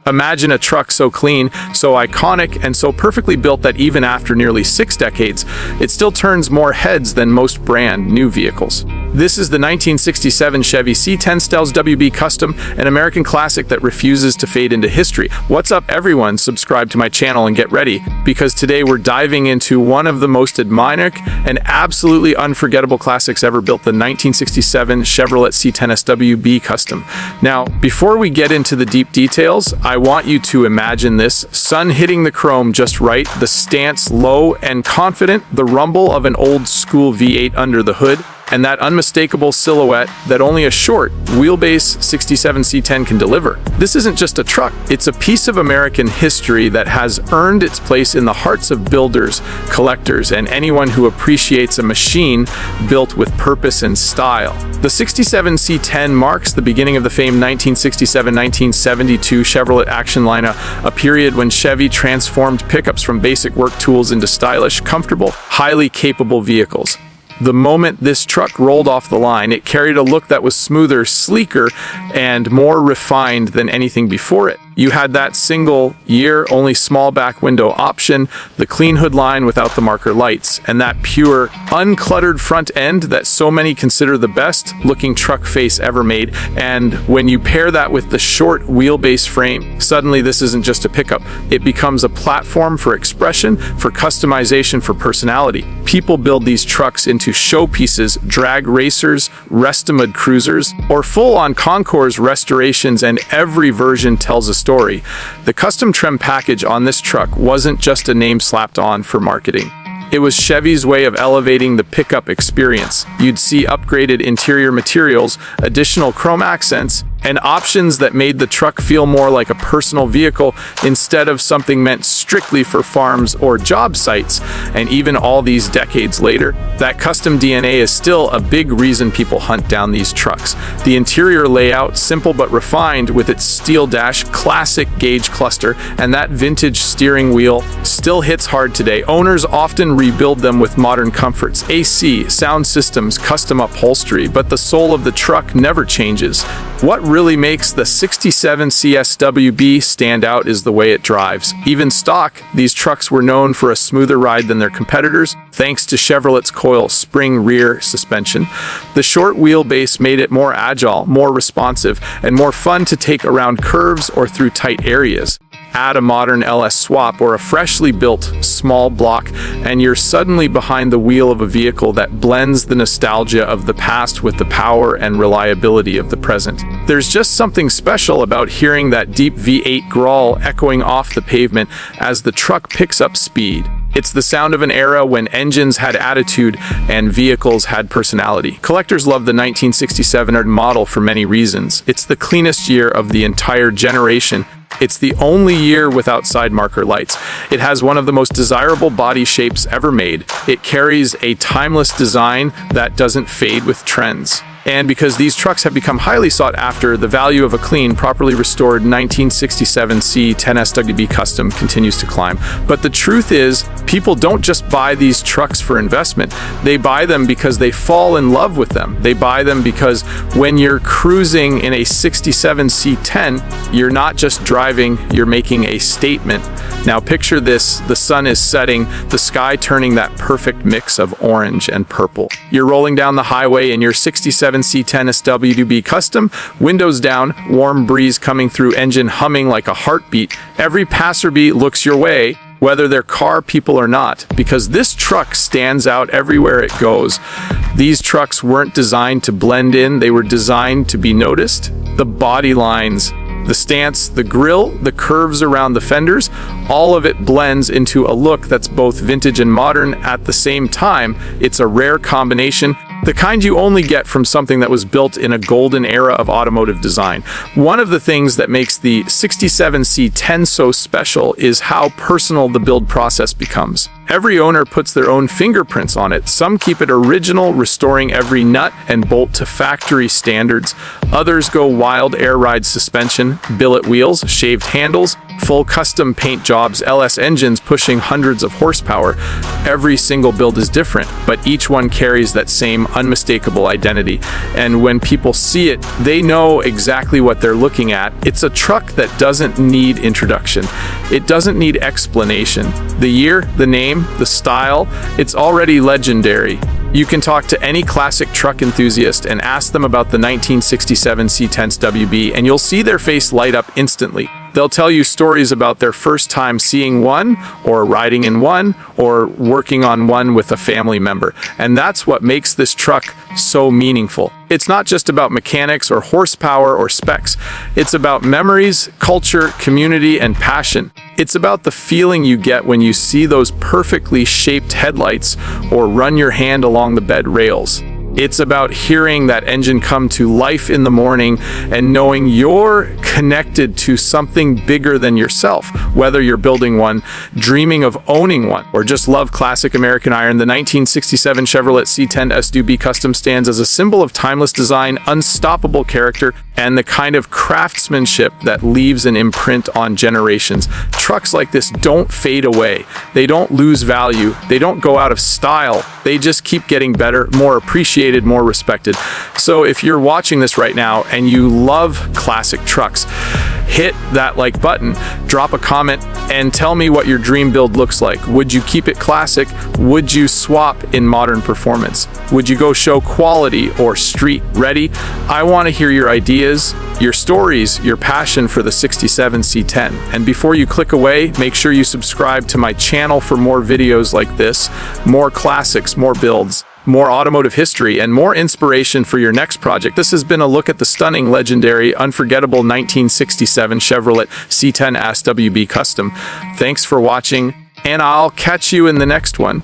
Imagine a truck so clean, so iconic, and so perfectly built that even after nearly 6 decades, it still turns more heads than most brand new vehicles. This is the 1967 Chevy C10 SWB Custom, an American classic that refuses to fade into history. What's up, everyone? Subscribe to my channel and get ready, because today we're diving into one of the most admired and absolutely unforgettable classics ever built, the 1967 Chevrolet C10 SWB Custom. Now, before we get into the deep details, I want you to imagine this: sun hitting the chrome just right, the stance low and confident, the rumble of an old school V8 under the hood, and that unmistakable silhouette that only a short wheelbase 67 C10 can deliver. This isn't just a truck, it's a piece of American history that has earned its place in the hearts of builders, collectors, and anyone who appreciates a machine built with purpose and style. The 67 C10 marks the beginning of the famed 1967-1972 Chevrolet action lineup, a period when Chevy transformed pickups from basic work tools into stylish, comfortable, highly capable vehicles. The moment this truck rolled off the line, it carried a look that was smoother, sleeker, and more refined than anything before it. You had that single-year, only small back window option, the clean hood line without the marker lights, and that pure, uncluttered front end that so many consider the best-looking truck face ever made. And when you pair that with the short wheelbase frame, suddenly this isn't just a pickup. It becomes a platform for expression, for customization, for personality. People build these trucks into showpieces, drag racers, restomod cruisers, or full-on concours restorations, and every version tells a story. The custom trim package on this truck wasn't just a name slapped on for marketing. It was Chevy's way of elevating the pickup experience. You'd see upgraded interior materials, additional chrome accents, and options that made the truck feel more like a personal vehicle instead of something meant strictly for farms or job sites. And even all these decades later, that custom DNA is still a big reason people hunt down these trucks. The interior layout, simple but refined, with its steel dash, classic gauge cluster, and that vintage steering wheel, still hits hard today. Owners often rebuild them with modern comforts, AC, sound systems, custom upholstery, but the soul of the truck never changes. What really makes the 67 SWB stand out is the way it drives. Even stock, these trucks were known for a smoother ride than their competitors, thanks to Chevrolet's coil spring rear suspension. The short wheelbase made it more agile, more responsive, and more fun to take around curves or through tight areas. Add a modern LS swap or a freshly built small block, and you're suddenly behind the wheel of a vehicle that blends the nostalgia of the past with the power and reliability of the present. There's just something special about hearing that deep V8 growl echoing off the pavement as the truck picks up speed. It's the sound of an era when engines had attitude and vehicles had personality. Collectors love the 1967 model for many reasons. It's the cleanest year of the entire generation. It's the only year without side marker lights. It has one of the most desirable body shapes ever made. It carries a timeless design that doesn't fade with trends. And because these trucks have become highly sought after, the value of a clean, properly restored 1967 C10 SWB Custom continues to climb. But the truth is, people don't just buy these trucks for investment. They buy them because they fall in love with them. They buy them because when you're cruising in a 67 C10, you're not just driving, you're making a statement. Now picture this: the sun is setting, the sky turning that perfect mix of orange and purple. You're rolling down the highway in your 67 C10 SWB Custom, windows down, warm breeze coming through, engine humming like a heartbeat. Every passerby looks your way, whether they're car people or not, because this truck stands out everywhere it goes. These trucks weren't designed to blend in, they were designed to be noticed. The body lines, the stance, the grille, the curves around the fenders, all of it blends into a look that's both vintage and modern at the same time. It's a rare combination, the kind you only get from something that was built in a golden era of automotive design. One of the things that makes the 67 C10 so special is how personal the build process becomes. Every owner puts their own fingerprints on it. Some keep it original, restoring every nut and bolt to factory standards. Others go wild, air ride suspension, billet wheels, shaved handles, full custom paint jobs, LS engines pushing hundreds of horsepower. Every single build is different, but each one carries that same unmistakable identity. And when people see it, they know exactly what they're looking at. It's a truck that doesn't need introduction. It doesn't need explanation. The year, the name, the style, it's already legendary. You can talk to any classic truck enthusiast and ask them about the 1967 C10 SWB, and you'll see their face light up instantly. They'll tell you stories about their first time seeing one, or riding in one, or working on one with a family member. And that's what makes this truck so meaningful. It's not just about mechanics or horsepower or specs. It's about memories, culture, community, and passion. It's about the feeling you get when you see those perfectly shaped headlights or run your hand along the bed rails. It's about hearing that engine come to life in the morning and knowing you're connected to something bigger than yourself. Whether you're building one, dreaming of owning one, or just love classic American iron, the 1967 Chevrolet C10 SWB Custom stands as a symbol of timeless design, unstoppable character, and the kind of craftsmanship that leaves an imprint on generations. Trucks like this don't fade away. They don't lose value. They don't go out of style. They just keep getting better, more appreciated, more respected. So if you're watching this right now and you love classic trucks, hit that like button, drop a comment, and tell me what your dream build looks like. Would you keep it classic? Would you swap in modern performance? Would you go show quality or street ready? I want to hear your ideas, your stories, your passion for the 67 C10. And before you click away, make sure you subscribe to my channel for more videos like this, more classics, more builds, more automotive history, and more inspiration for your next project. This has been a look at the stunning, legendary, unforgettable 1967 Chevrolet C10 SWB Custom. Thanks for watching, and I'll catch you in the next one.